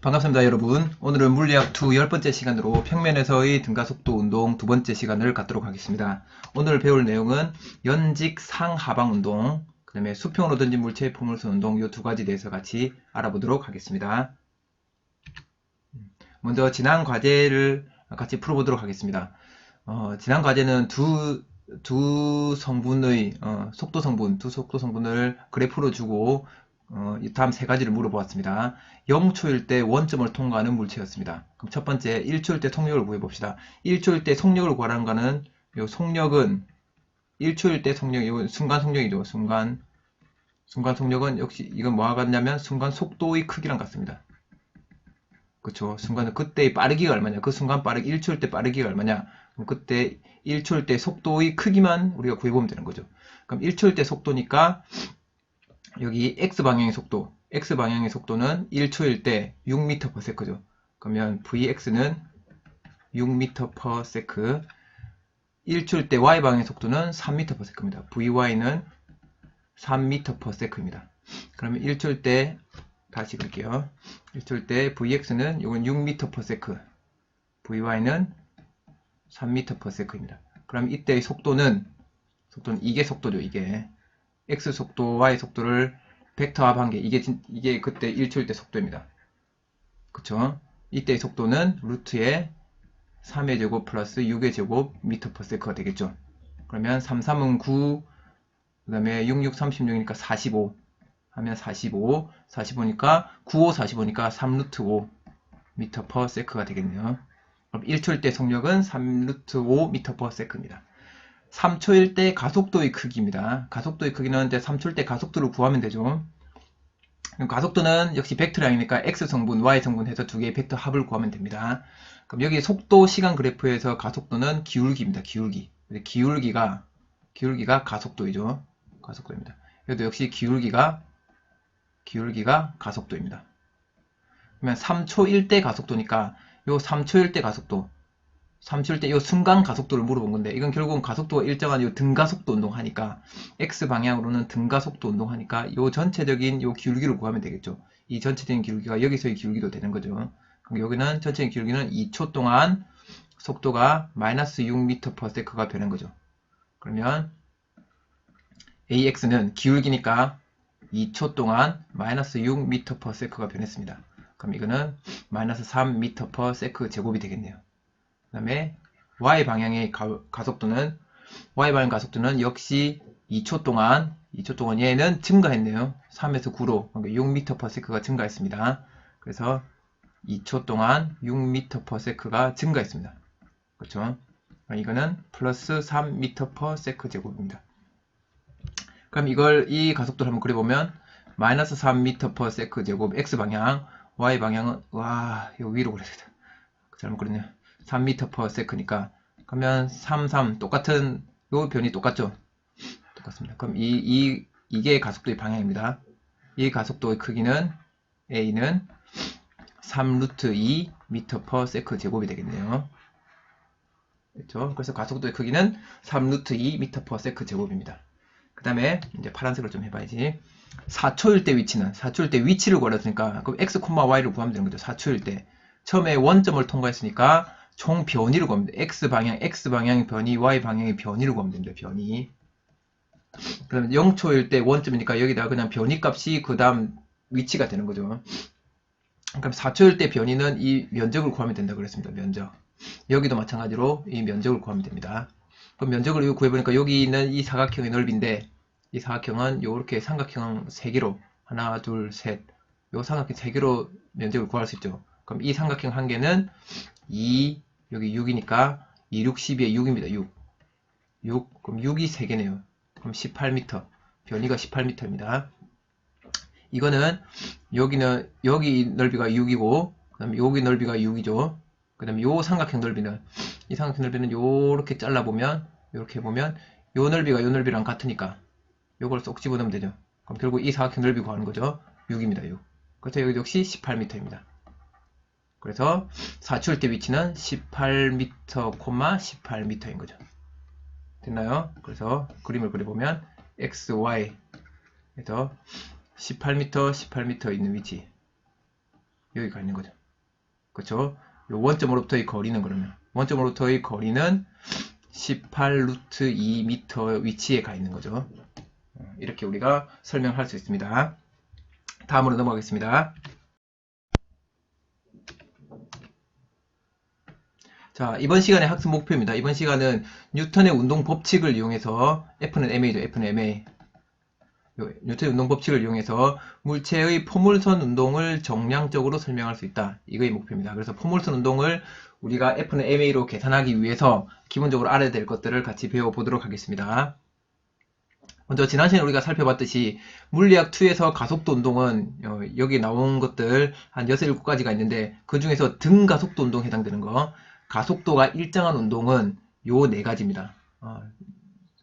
반갑습니다 여러분. 오늘은 물리학 2 10번째 시간으로 평면에서의 등가속도 운동 두 번째 시간을 갖도록 하겠습니다. 오늘 배울 내용은 연직 상하방 운동, 그 다음에 수평으로 던진 물체의 포물선 운동 이 두 가지 대해서 같이 알아보도록 하겠습니다. 먼저 지난 과제를 같이 풀어보도록 하겠습니다. 지난 과제는 두 성분의 속도 성분, 두 속도 성분을 그래프로 주고 다음 세 가지를 물어보았습니다. 0초일 때 원점을 통과하는 물체였습니다. 그럼 첫 번째 1초일 때 속력을 구해봅시다. 1초일 때 속력을 구하라는 거는 요 속력은 1초일 때 속력, 요 순간 속력이죠. 순간 속력은 역시 이건 뭐와 같냐면 순간 속도의 크기랑 같습니다. 그쵸. 순간은 그때의 빠르기가 얼마냐. 그 순간 빠르기 1초일 때 빠르기가 얼마냐. 그럼 그때 1초일 때 속도의 크기만 우리가 구해보면 되는 거죠. 그럼 1초일 때 속도니까 여기 X방향의 속도는 1초일 때 6m/s죠. 그러면 Vx는 6m/s. 1초일 때 Y방향의 속도는 3m/s입니다. Vy는 3m/s입니다. 그러면 1초일 때 다시 그릴게요. 1초일 때 Vx는 이건 6m/s, Vy는 3m/s입니다. 그럼 이때의 속도는 이게 속도죠. 이게 x 속도, y 속도를 벡터합한 게 이게 그때 1초일 때 속도입니다. 그쵸? 이때의 속도는 루트의 3의 제곱 플러스 6의 제곱 미터/s가 되겠죠. 그러면 3, 3은 9, 그 다음에 6, 6, 36이니까 45 하면 45니까 9, 5, 45니까 3루트 5 미터/s가 되겠네요. 그럼 1초일 때 속력은 3루트 5 미터/s입니다. 3초일 때 가속도의 크기입니다. 가속도의 크기는 이제 3초일 때 가속도를 구하면 되죠. 가속도는 역시 벡터량이니까 X성분, Y성분 해서 두 개의 벡터 합을 구하면 됩니다. 그럼 여기 속도 시간 그래프에서 가속도는 기울기입니다. 기울기가 가속도이죠. 가속도입니다. 여기도 역시 기울기가 가속도입니다. 그러면 3초일 때 가속도니까 요 3초일 때 가속도 3초일 때 이 순간 가속도를 물어본 건데 이건 결국은 가속도가 일정한 이 등가속도 운동하니까 X 방향으로는 등가속도 운동하니까 이 전체적인 이 기울기를 구하면 되겠죠. 이 전체적인 기울기가 여기서의 기울기도 되는 거죠. 그럼 여기는 전체적인 기울기는 2초 동안 속도가 마이너스 6m/s가 되는 거죠. 그러면 AX는 기울기니까 2초 동안 마이너스 6m/s가 변했습니다. 그럼 이거는 마이너스 3m/s 제곱이 되겠네요. 그 다음에 Y방향의 가속도는 역시 2초 동안 얘는 증가했네요. 3에서 9로 6m/s가 증가했습니다. 그래서 2초 동안 6m/s가 증가했습니다. 그렇죠? 이거는 플러스 3m/s 제곱입니다. 그럼 이 가속도를 한번 그려보면 마이너스 3m/s 제곱 X방향, Y방향은 이거 위로 그려야 되겠다. 잘못 그렸네요. 3m/s니까 그러면 3, 똑같은 요 변이 똑같죠? 똑같습니다. 그럼 이게 가속도의 방향입니다. 이 가속도의 크기는 A는 3루트 2 m/s 제곱이 되겠네요. 그렇죠? 그래서 가속도의 크기는 3루트 2 m/s 제곱입니다. 그 다음에 이제 파란색으로 좀 해봐야지. 4초일 때 위치를 구하랬으니까 그럼 x, y를 구하면 되는 거죠. 4초일 때 처음에 원점을 통과했으니까 총 변이를 구하면 돼요. X방향의 변이, Y방향의 변이를 구하면 됩니다. 변이. 그러면 0초일 때 원점이니까 여기다 그냥 변이 값이 그 다음 위치가 되는 거죠. 그럼 4초일 때 변이는 이 면적을 구하면 된다고 그랬습니다. 면적. 여기도 마찬가지로 이 면적을 구하면 됩니다. 그럼 면적을 구해보니까 여기 있는 이 사각형의 넓이인데 이 사각형은 이렇게 삼각형 3개로 하나, 둘, 셋 요 삼각형 3개로 면적을 구할 수 있죠. 그럼 이 삼각형 한 개는 2, 여기 6이니까 2, 6, 12에 6입니다. 6. 그럼 6이 3개네요. 그럼 18m. 변이가 18m입니다. 이거는 여기 넓이가 6이고 그 다음에 여기 넓이가 6이죠. 그 다음에 이 삼각형 넓이는 요렇게 잘라보면 요렇게 보면 요 넓이가 요 넓이랑 같으니까 요걸 쏙 집어넣으면 되죠. 그럼 결국 이 사각형 넓이 구하는 거죠. 6입니다. 6. 그래서 여기 역시 18m입니다. 그래서 4초일 때 위치는 18m, 18m인 거죠. 됐나요? 그래서 그림을 그려보면 x, y 에서 18m, 18m 있는 위치 여기 가 있는 거죠. 그쵸? 요 원점으로부터의 거리는 그러면 원점으로부터의 거리는 18 루트 2m 위치에 가 있는 거죠. 이렇게 우리가 설명할 수 있습니다. 다음으로 넘어가겠습니다. 자, 이번 시간의 학습 목표입니다. 이번 시간은 뉴턴의 운동 법칙을 이용해서 F는 ma죠. F는 ma. 뉴턴의 운동 법칙을 이용해서 물체의 포물선 운동을 정량적으로 설명할 수 있다. 이거의 목표입니다. 그래서 포물선 운동을 우리가 F는 ma로 계산하기 위해서 기본적으로 알아야 될 것들을 같이 배워보도록 하겠습니다. 먼저 지난 시간에 우리가 살펴봤듯이 물리학 2에서 가속도 운동은 여기 나온 것들 한 6, 7가지가 있는데 그 중에서 등가속도 운동에 해당되는 거, 가속도가 일정한 운동은 요 4가지입니다.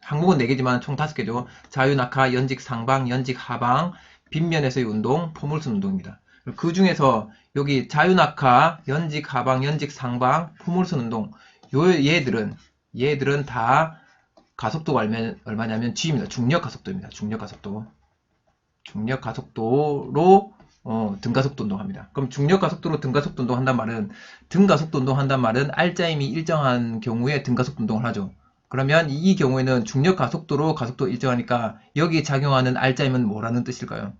항목은 4개지만 총 5개죠. 자유낙하, 연직 상방, 연직 하방, 빗면에서의 운동, 포물선 운동입니다. 그 중에서 여기 자유낙하, 연직 하방, 연직 상방, 포물선 운동 얘들은 다 가속도가 얼마냐면 G입니다. 중력 가속도입니다. 중력 가속도. 중력 가속도로 등가속도 운동합니다. 그럼 중력 가속도로 등가속도 운동한단 말은 등가속도 운동한단 말은 R자임이 일정한 경우에 등가속도 운동을 하죠. 그러면 이 경우에는 중력 가속도로 가속도 일정하니까 여기 작용하는 R자임은 뭐라는 뜻일까요?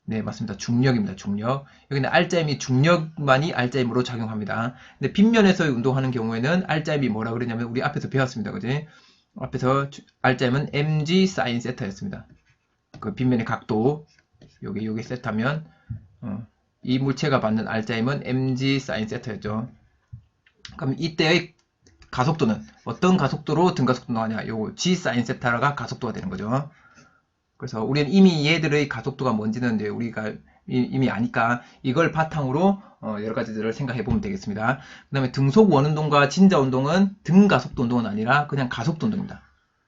네, 맞습니다. 중력입니다. 중력. 여기는 R자임이 중력만이 R자임으로 작용합니다. 근데 빗면에서 운동하는 경우에는 R자임이 뭐라 그랬냐면 우리 앞에서 배웠습니다. 그지? 앞에서 R자임은 mg sin 세타였습니다. 그 빗면의 각도 요게 세타면 이 물체가 받는 R자임은 mg sin 세타였죠. 그럼 이때의 가속도는 어떤 가속도로 등가속도 운동하냐? 요거 g sin 세타가 가속도가 되는 거죠. 그래서 우리는 이미 얘들의 가속도가 뭔지는 이제 우리가 이미 아니까 이걸 바탕으로 여러 가지들을 생각해 보면 되겠습니다. 그 다음에 등속 원운동과 진자 운동은 등가속도 운동은 아니라 그냥 가속도 운동입니다.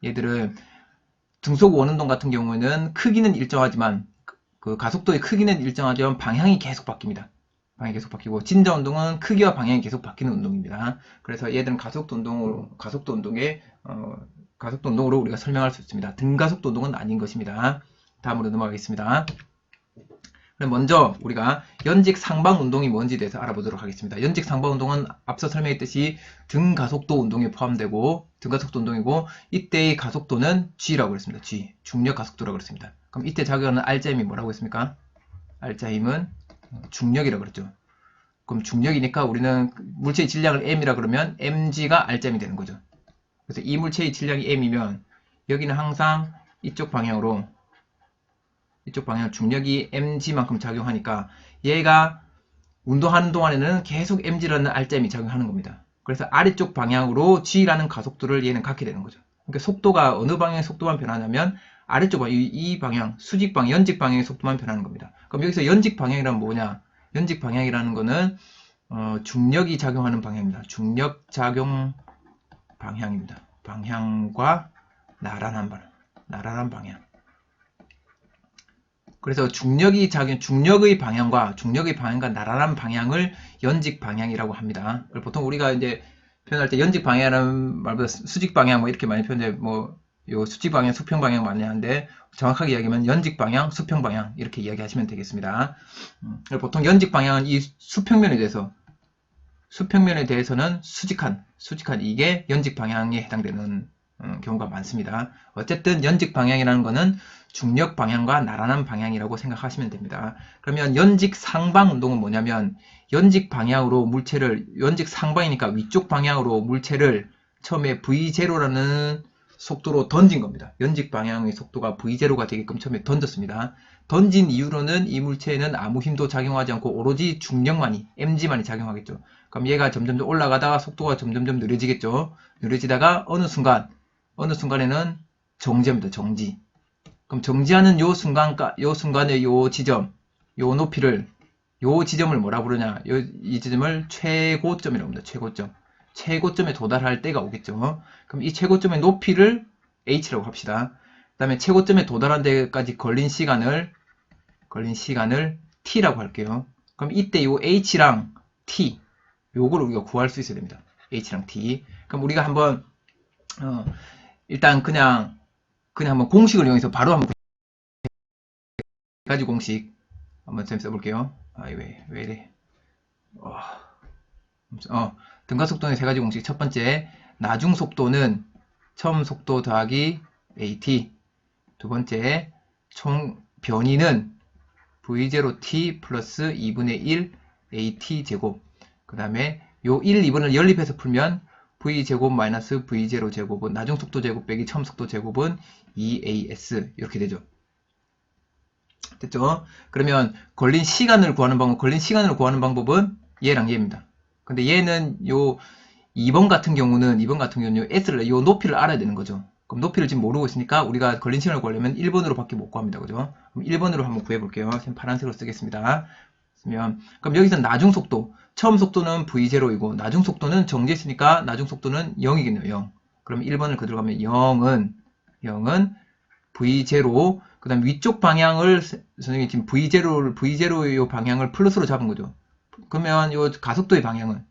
얘들은 등속 원운동 같은 경우에는 크기는 일정하지만 그 가속도의 크기는 일정하지만 방향이 계속 바뀝니다. 방향이 계속 바뀌고 진자 운동은 크기와 방향이 계속 바뀌는 운동입니다. 그래서 얘들은 가속도 운동으로 우리가 설명할 수 있습니다. 등가속도 운동은 아닌 것입니다. 다음으로 넘어가겠습니다. 그럼 먼저 우리가 연직 상방 운동이 뭔지에 대해서 알아보도록 하겠습니다. 연직 상방 운동은 앞서 설명했듯이 등가속도 운동에 포함되고 등가속도 운동이고 이때의 가속도는 G라고 그랬습니다. G, 중력 가속도라고 그랬습니다. 그럼 이때 작용하는 R자임이 뭐라고 했습니까? R자임은 중력이라고 그랬죠. 그럼 중력이니까 우리는 물체의 질량을 m이라 그러면 mg가 R자임이 되는 거죠. 그래서 이 물체의 질량이 m이면 여기는 항상 이쪽 방향 중력이 mg만큼 작용하니까 얘가 운동하는 동안에는 계속 mg라는 R자임이 작용하는 겁니다. 그래서 아래쪽 방향으로 g라는 가속도를 얘는 갖게 되는 거죠. 그러니까 속도가 어느 방향의 속도만 변하냐면 아래쪽 방향, 이 방향, 수직 방향, 연직 방향의 속도만 변하는 겁니다. 그럼 여기서 연직 방향이란 뭐냐? 연직 방향이라는 거는 중력이 작용하는 방향입니다. 중력 작용 방향입니다. 방향과 나란한 방향. 그래서 중력의 방향과 나란한 방향을 연직 방향이라고 합니다. 보통 우리가 이제 표현할 때 연직 방향이라는 말보다 수직 방향 뭐 이렇게 많이 표현해 요 수직 방향, 수평 방향 많이 하는데 정확하게 이야기하면 연직 방향, 수평 방향 이렇게 이야기하시면 되겠습니다. 보통 연직 방향은 이 수평면에 대해서는 수직한 이게 연직 방향에 해당되는 경우가 많습니다. 어쨌든 연직 방향이라는 것은 중력 방향과 나란한 방향이라고 생각하시면 됩니다. 그러면 연직 상방 운동은 뭐냐면 연직 상방이니까 위쪽 방향으로 물체를 처음에 V0라는 속도로 던진 겁니다. 연직 방향의 속도가 V0가 되게끔 처음에 던졌습니다. 던진 이후로는 이 물체에는 아무 힘도 작용하지 않고 오로지 중력만이, mg만이 작용하겠죠. 그럼 얘가 점점 올라가다가 속도가 점점 느려지겠죠. 느려지다가 어느 순간에는 정지합니다. 정지. 그럼 정지하는 요 순간의 요 지점을 뭐라 부르냐? 이 지점을 최고점이라고 합니다. 최고점에 도달할 때가 오겠죠. 그럼 이 최고점의 높이를 h라고 합시다. 그 다음에 최고점에 도달한 데까지 걸린 시간을 t라고 할게요. 그럼 이때 요 h랑 t 요걸 우리가 구할 수 있어야 됩니다. h랑 t. 그럼 우리가 한번 일단 그냥 한번 공식을 이용해서 바로 한번 가지 공식 한번 써볼게요. 왜 이래? 등가속도는 세 가지 공식. 첫 번째, 나중속도는 처음 속도 더하기 AT. 두 번째, 총 변이는 V0T 플러스 2분의 1 AT 제곱. 그 다음에 요 1, 2분을 연립해서 풀면 V제곱 마이너스 V0 제곱은 나중속도 제곱 빼기 처음속도 제곱은 2AS. 이렇게 되죠. 됐죠? 그러면 걸린 시간을 구하는 방법은 얘랑 얘입니다. 근데 얘는 요 2번 같은 경우는 요 S를, 요 높이를 알아야 되는 거죠. 그럼 높이를 지금 모르고 있으니까 우리가 걸린 시간을 구하려면 1번으로 밖에 못 구합니다. 그죠? 그럼 1번으로 한번 구해볼게요. 지금 파란색으로 쓰겠습니다. 그럼 여기서 나중속도, 처음 속도는 V0이고 나중속도는 정지했으니까 나중속도는 0이겠네요. 0. 그럼 1번을 그대로 가면 0은 V0, 그 다음 위쪽 방향을 선생님이 지금 V0의 요 방향을 플러스로 잡은 거죠. 그러면 요 가속도의 방향은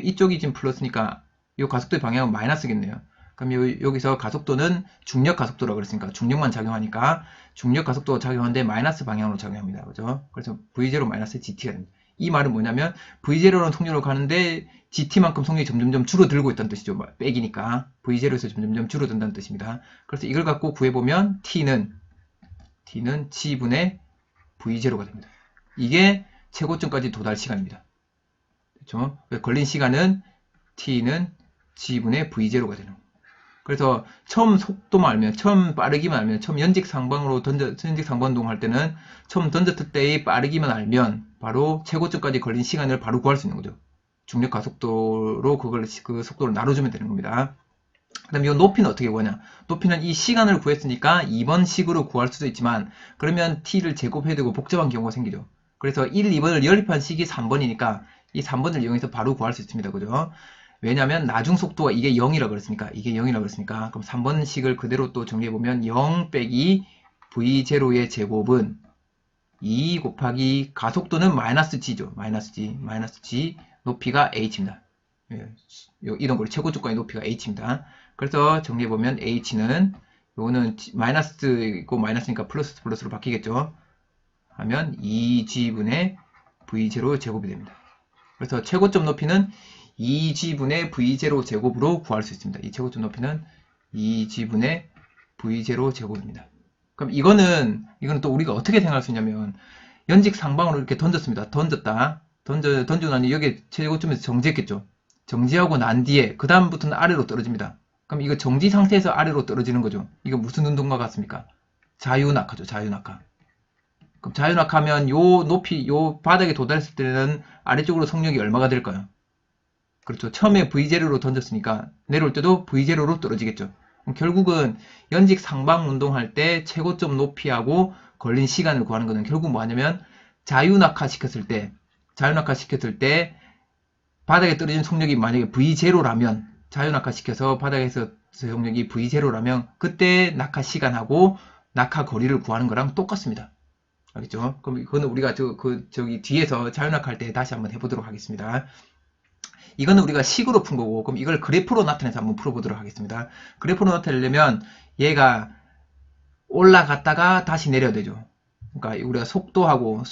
이쪽이 지금 플러스니까 요 가속도의 방향은 마이너스겠네요. 그럼 여기서 가속도는 중력 가속도라고 그랬으니까 중력만 작용하니까 중력 가속도가 작용하는데 마이너스 방향으로 작용합니다. 그죠? 그래서 V0 마이너스 GT가 됩니다. 이 말은 뭐냐면 V0는 속력으로 가는데 GT만큼 속력이 점점점 줄어들고 있다는 뜻이죠. 빼기니까 V0에서 점점점 줄어든다는 뜻입니다. 그래서 이걸 갖고 구해보면 T는 G분의 V0가 됩니다. 이게 최고점까지 도달 시간입니다. 그렇죠? 걸린 시간은 T는 G분의 V0가 되는 거예요. 그래서 처음 속도만 알면, 처음 빠르기만 알면, 처음 연직상방으로 연직상방운동 할 때는 처음 던졌을 때의 빠르기만 알면 바로 최고점까지 걸린 시간을 바로 구할 수 있는 거죠. 중력 가속도로 그 속도를 나눠주면 되는 겁니다. 그 다음에 이 높이는 어떻게 구하냐? 높이는 이 시간을 구했으니까 2번 식으로 구할 수도 있지만 그러면 t를 제곱해야 되고 복잡한 경우가 생기죠. 그래서 1, 2번을 연립한 식이 3번이니까 이 3번을 이용해서 바로 구할 수 있습니다. 그죠? 왜냐하면 나중속도가 이게 0이라고 그랬으니까 그럼 3번식을 그대로 또 정리해보면 0 빼기 V0의 제곱은 2 곱하기 가속도는 마이너스 G죠. 마이너스 G 높이가 H입니다. 이동거리 최고점까지 높이가 H입니다. 그래서 정리해보면 H는 요거는 마이너스고 마이너스니까 플러스로 바뀌겠죠. 하면 2G분의 V0 제곱이 됩니다. 그래서 최고점 높이는 2G분의 V0 제곱으로 구할 수 있습니다. 이 최고점 높이는 2G분의 V0 제곱입니다. 그럼 이거는 또 우리가 어떻게 생각할 수 있냐면 연직 상방으로 이렇게 던졌습니다. 던지고 나니 여기 최고점에서 정지했겠죠. 정지하고 난 뒤에 그 다음부터는 아래로 떨어집니다. 그럼 이거 정지 상태에서 아래로 떨어지는 거죠. 이거 무슨 운동과 같습니까? 자유낙하죠. 자유낙하. 그럼 자유낙하면 요 높이, 요 바닥에 도달했을 때는 아래쪽으로 속력이 얼마가 될까요? 그렇죠. 처음에 V0로 던졌으니까 내려올 때도 V0로 떨어지겠죠. 그럼 결국은 연직 상방 운동할 때 최고점 높이하고 걸린 시간을 구하는 것은 결국 뭐냐면 자유낙하 시켰을 때 바닥에 떨어진 속력이 만약에 V0라면 자유낙하 시켜서 바닥에서 속력이 V0라면 그때 낙하 시간하고 낙하 거리를 구하는 거랑 똑같습니다. 알겠죠? 그럼 이거는 우리가 저기 뒤에서 자유낙하할 때 다시 한번 해보도록 하겠습니다. 이거는 우리가 식으로 푼 거고, 그럼 이걸 그래프로 나타내서 한번 풀어보도록 하겠습니다. 그래프로 나타내려면 얘가 올라갔다가 다시 내려야 되죠. 그러니까 우리가 속도하고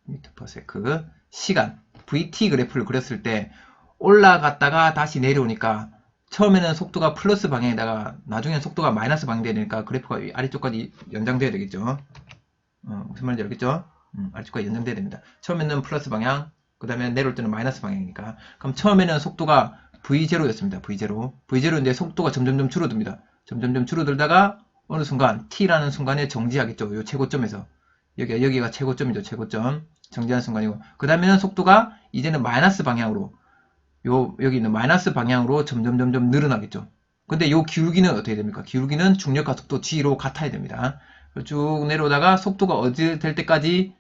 미터 퍼 세크 시간 VT 그래프를 그렸을 때 올라갔다가 다시 내려오니까 처음에는 속도가 플러스 방향에다가 나중에는 속도가 마이너스 방향이 되니까 그래프가 아래쪽까지 연장돼야 되겠죠. 무슨 말인지 알겠죠? 아래쪽까지 연장돼야 됩니다. 처음에는 플러스 방향, 그 다음에 내려올 때는 마이너스 방향이니까. 그럼 처음에는 속도가 V0였습니다. V0인데 속도가 점점점 줄어듭니다. 점점점 줄어들다가 어느 순간 T라는 순간에 정지하겠죠. 요 최고점에서. 여기가 최고점이죠. 최고점. 정지하는 순간이고. 그 다음에는 속도가 이제는 마이너스 방향으로, 여기 있는 마이너스 방향으로 점점점점 늘어나겠죠. 근데 요 기울기는 어떻게 됩니까? 기울기는 중력 가속도 G로 같아야 됩니다. 쭉 내려오다가 속도가 어디 될 때까지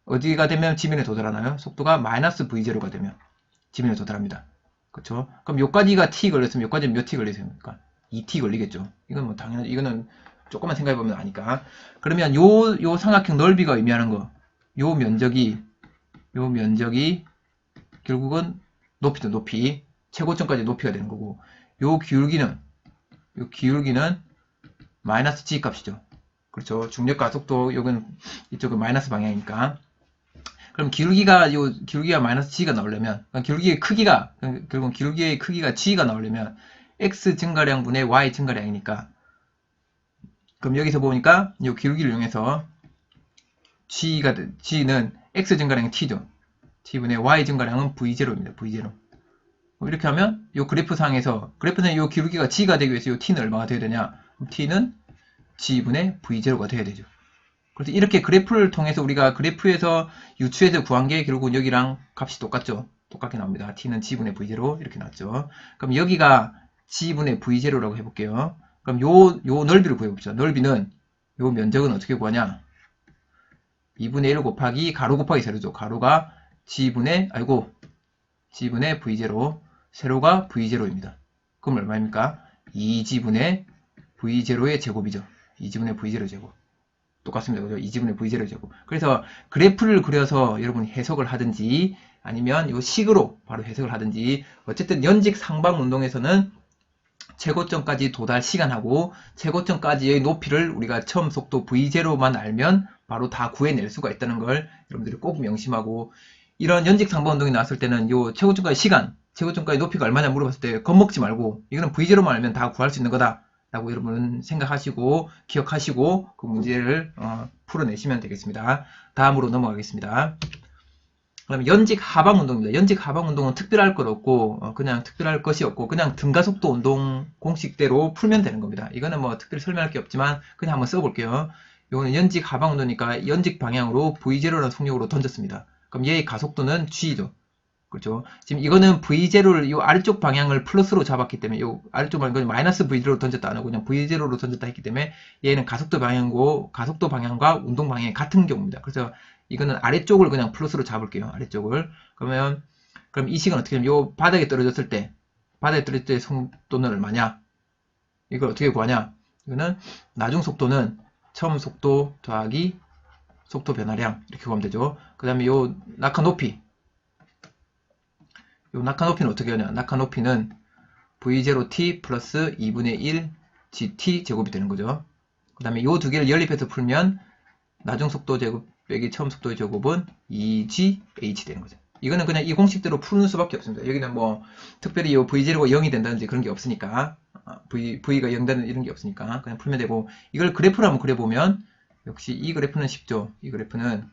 어디가 되면 지면에 도달하나요? 속도가 마이너스 V0가 되면 지면에 도달합니다. 그렇죠? 그럼 요까지가 T 걸렸으면 요까지는 몇 T 걸리십니까? 2T 걸리겠죠. 이건 뭐 당연하죠. 이거는 조금만 생각해보면 아니까. 그러면 요 삼각형 넓이가 의미하는 거, 요 면적이 결국은 높이죠. 높이. 최고점까지 높이가 되는 거고, 요 기울기는 마이너스 G 값이죠. 그렇죠. 중력 가속도, 이쪽은 마이너스 방향이니까. 그럼 기울기가 마이너스 g가 나오려면, 기울기의 크기가, 결국 기울기의 크기가 g가 나오려면, x 증가량분의 y 증가량이니까, 그럼 여기서 보니까, 이 기울기를 이용해서, g는 x 증가량이 t죠. t분의 y 증가량은 v0입니다. v0. 이렇게 하면, 이 그래프상에서, 그래프는 이 기울기가 g가 되기 위해서 이 t는 얼마가 되어야 되냐? t는 g분의 v0가 되어야 되죠. 그래서 이렇게 그래프를 통해서 우리가 그래프에서 유추해서 구한 게 결국은 여기랑 값이 똑같죠. 똑같게 나옵니다. t는 g분의 v0 이렇게 나왔죠. 그럼 여기가 g분의 v0라고 해볼게요. 그럼 요 넓이를 구해봅시다. 넓이는 요 면적은 어떻게 구하냐? 2분의 1 곱하기 가로 곱하기 세로죠. 가로가 g분의 v0, 세로가 v0입니다. 그럼 얼마입니까? 2g분의 v0의 제곱이죠. 2g분의 v0 제곱. 똑같습니다. 그죠? 2g분의 v0 제곱. 그래서 그래프를 그려서 여러분이 해석을 하든지 아니면 이 식으로 바로 해석을 하든지 어쨌든 연직 상방 운동에서는 최고점까지 도달 시간하고 최고점까지의 높이를 우리가 처음 속도 v0만 알면 바로 다 구해낼 수가 있다는 걸 여러분들이 꼭 명심하고, 이런 연직 상방 운동이 나왔을 때는 요 최고점까지 시간, 최고점까지 높이가 얼마냐 물어봤을 때 겁먹지 말고 이거는 v0만 알면 다 구할 수 있는 거다 라고 여러분은 생각하시고 기억하시고 그 문제를 풀어내시면 되겠습니다. 다음으로 넘어가겠습니다. 그다음에 연직 하방 운동입니다. 연직 하방 운동은 특별할 것 없고 그냥 특별할 것이 없고 그냥 등가속도 운동 공식대로 풀면 되는 겁니다. 이거는 뭐 특별히 설명할 게 없지만 그냥 한번 써볼게요. 이거는 연직 하방 운동이니까 연직 방향으로 v0라는 속력으로 던졌습니다. 그럼 얘의 가속도는 g죠. 그렇죠. 지금 이거는 v0를 이 아래쪽 방향을 플러스로 잡았기 때문에 이 아래쪽 방향은 마이너스 v0로 던졌다 안 하고 그냥 v0로 던졌다 했기 때문에 얘는 가속도 방향과 운동 방향이 같은 경우입니다. 그래서 이거는 아래쪽을 그냥 플러스로 잡을게요. 아래쪽을. 그럼 이 식은 어떻게 하면 요 바닥에 떨어졌을 때 속도는 얼마냐? 이걸 어떻게 구하냐? 이거는 나중 속도는 처음 속도 더하기 속도 변화량 이렇게 구하면 되죠. 그 다음에 요 낙하 높이는 어떻게 하냐? 낙하 높이는 v0t 플러스 2분의 1 gt 제곱이 되는 거죠. 그 다음에 요 두 개를 연립해서 풀면 나중 속도 제곱 빼기 처음 속도의 제곱은 2gh 되는 거죠. 이거는 그냥 이 공식대로 푸는 수밖에 없습니다. 여기는 뭐 특별히 이 v0가 0이 된다든지 그런 게 없으니까 v가 0 되는 이런 게 없으니까 그냥 풀면 되고, 이걸 그래프로 한번 그려보면 역시 이 그래프는 쉽죠. 이 그래프는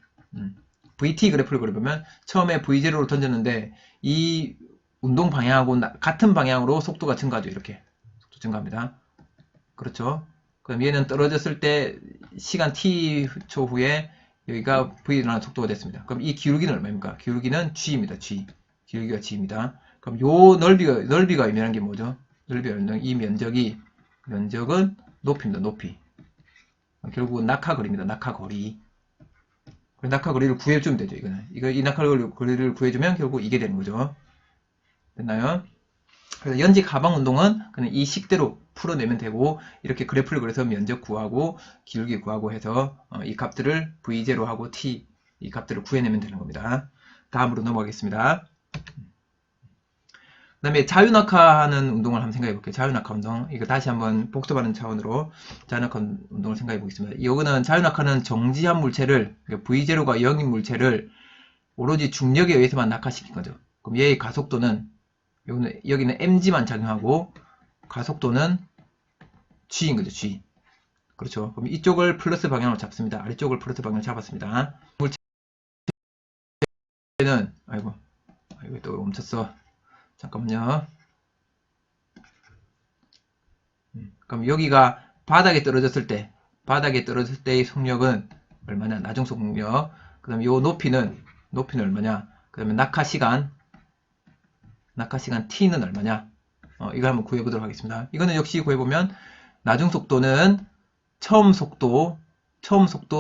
vt 그래프를 그려보면 처음에 v0로 던졌는데 이 운동 방향하고 같은 방향으로 속도가 증가하죠. 이렇게 속도 증가합니다. 그렇죠. 그럼 얘는 떨어졌을 때 시간 t 초 후에 여기가 v라는 속도가 됐습니다. 그럼 이 기울기는 얼마입니까? 기울기는 g입니다. g. 기울기가 g입니다. 그럼 요 넓이가 의미하는 게 뭐죠? 이 면적은 높이입니다. 높이. 결국은 낙하거리입니다. 낙하거리. 낙하거리를 구해주면 되죠. 이 낙하거리를 구해주면 결국 이게 되는 거죠. 됐나요? 그래서 연직 하방 운동은 그냥 이 식대로 풀어내면 되고, 이렇게 그래프를 그려서 면적 구하고 기울기 구하고 해서 이 값들을 v0하고 t 이 값들을 구해내면 되는 겁니다. 다음으로 넘어가겠습니다. 그 다음에 자유낙하하는 운동을 한번 생각해 볼게요. 자유낙하 운동. 이거 다시 한번 복습하는 차원으로 자유낙하 운동을 생각해 보겠습니다. 이거는 자유낙하는 정지한 물체를, v0가 0인 물체를 오로지 중력에 의해서만 낙하시킨 거죠. 그럼 얘의 가속도는 여기는 mg만 작용하고 가속도는 g인 거죠. g. 그렇죠. 그럼 이쪽을 플러스 방향으로 잡습니다. 아래쪽을 플러스 방향으로 잡았습니다. 물체는 아이고 또 멈췄어. 잠깐만요. 그럼 여기가 바닥에 떨어졌을 때의 속력은 얼마냐? 나중 속력. 그 다음에 요 높이는 얼마냐? 그 다음에 낙하 시간 t는 얼마냐? 이거 한번 구해보도록 하겠습니다. 이거는 역시 구해보면 나중 속도는 처음 속도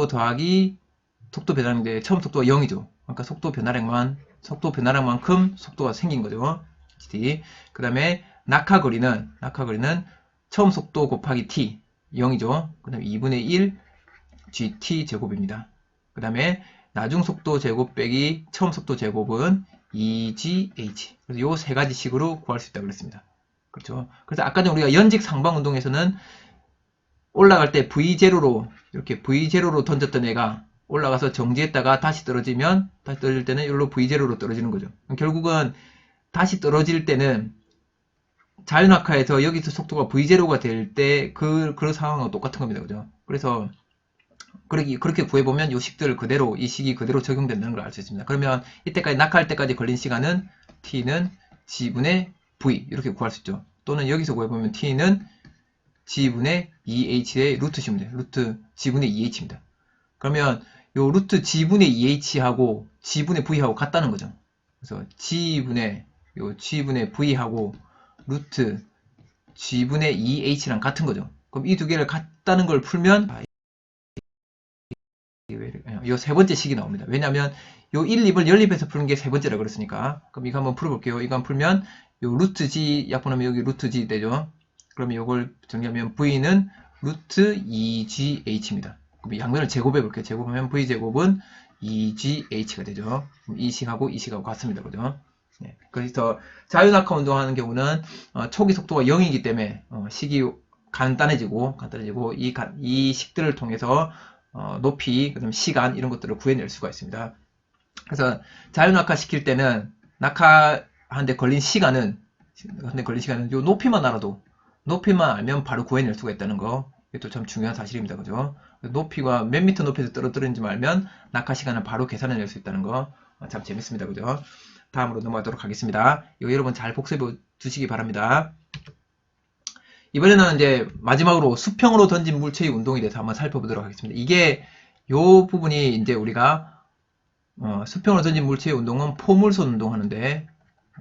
더하기 속도 변화량인데 처음 속도가 0이죠. 그러니까 속도 변화량만큼 속도가 생긴 거죠. 그 다음에 낙하거리는 처음 속도 곱하기 t 0이죠. 그 다음에 2분의 1 gt 제곱입니다. 그 다음에 나중 속도 제곱 빼기 처음 속도 제곱은 2gh. 그래서 요 세 가지 식으로 구할 수 있다고 그랬습니다. 그렇죠. 그래서 아까 전에 우리가 연직 상방 운동에서는 올라갈 때 v0로 던졌던 애가 올라가서 정지했다가 다시 떨어지면, 다시 떨어질 때는 여기로 V0로 떨어지는 거죠. 결국은 다시 떨어질 때는 자유낙하에서 여기서 속도가 V0가 될 때 그런 상황은 똑같은 겁니다. 그죠? 그래서 그렇게 구해보면 이 식들 그대로, 이 식이 그대로 적용된다는 걸 알 수 있습니다. 그러면 이때까지 낙하할 때까지 걸린 시간은 t는 g분의 v 이렇게 구할 수 있죠. 또는 여기서 구해보면 t는 g분의 2h의 루트 시면 돼요. 루트 g분의 2h입니다. 그러면 요 루트 g분의 2h하고 g분의 v하고 같다는 거죠. 그래서 g분의 v하고 루트 g분의 2h랑 같은 거죠. 그럼 이 두 개를 같다는 걸 풀면 요 세 번째 식이 나옵니다. 왜냐하면 요 1, 2을 연립해서 푸는 게 세 번째라 그랬으니까. 그럼 이거 한번 풀어볼게요. 이거 한번 풀면 요 루트 g 약분하면 여기 루트 g 되죠. 그러면 이걸 정리하면 v는 루트 2gh입니다. 그럼 양면을 제곱해 볼게요. 제곱하면 v제곱은 2gh가 되죠. 이 식하고 이 식하고 같습니다. 그죠? 네. 그래서 자유낙하 운동하는 경우는 초기 속도가 0이기 때문에 식이 간단해지고 이 식들을 통해서 높이, 그다음 시간 이런 것들을 구해낼 수가 있습니다. 그래서 자유낙하 시킬 때는 낙하하는데 걸린 시간은 요 높이만 알면 바로 구해낼 수가 있다는 거. 이것도 참 중요한 사실입니다. 그죠? 높이가 몇 미터 높이에서 떨어뜨리는지 알면 낙하 시간을 바로 계산해낼 수 있다는 거. 참 재밌습니다. 그죠? 다음으로 넘어가도록 하겠습니다. 이거 여러분 잘 복습해 두시기 바랍니다. 이번에는 이제 마지막으로 수평으로 던진 물체의 운동에 대해서 한번 살펴보도록 하겠습니다. 이게 요 부분이 이제 우리가 수평으로 던진 물체의 운동은 포물선 운동하는데,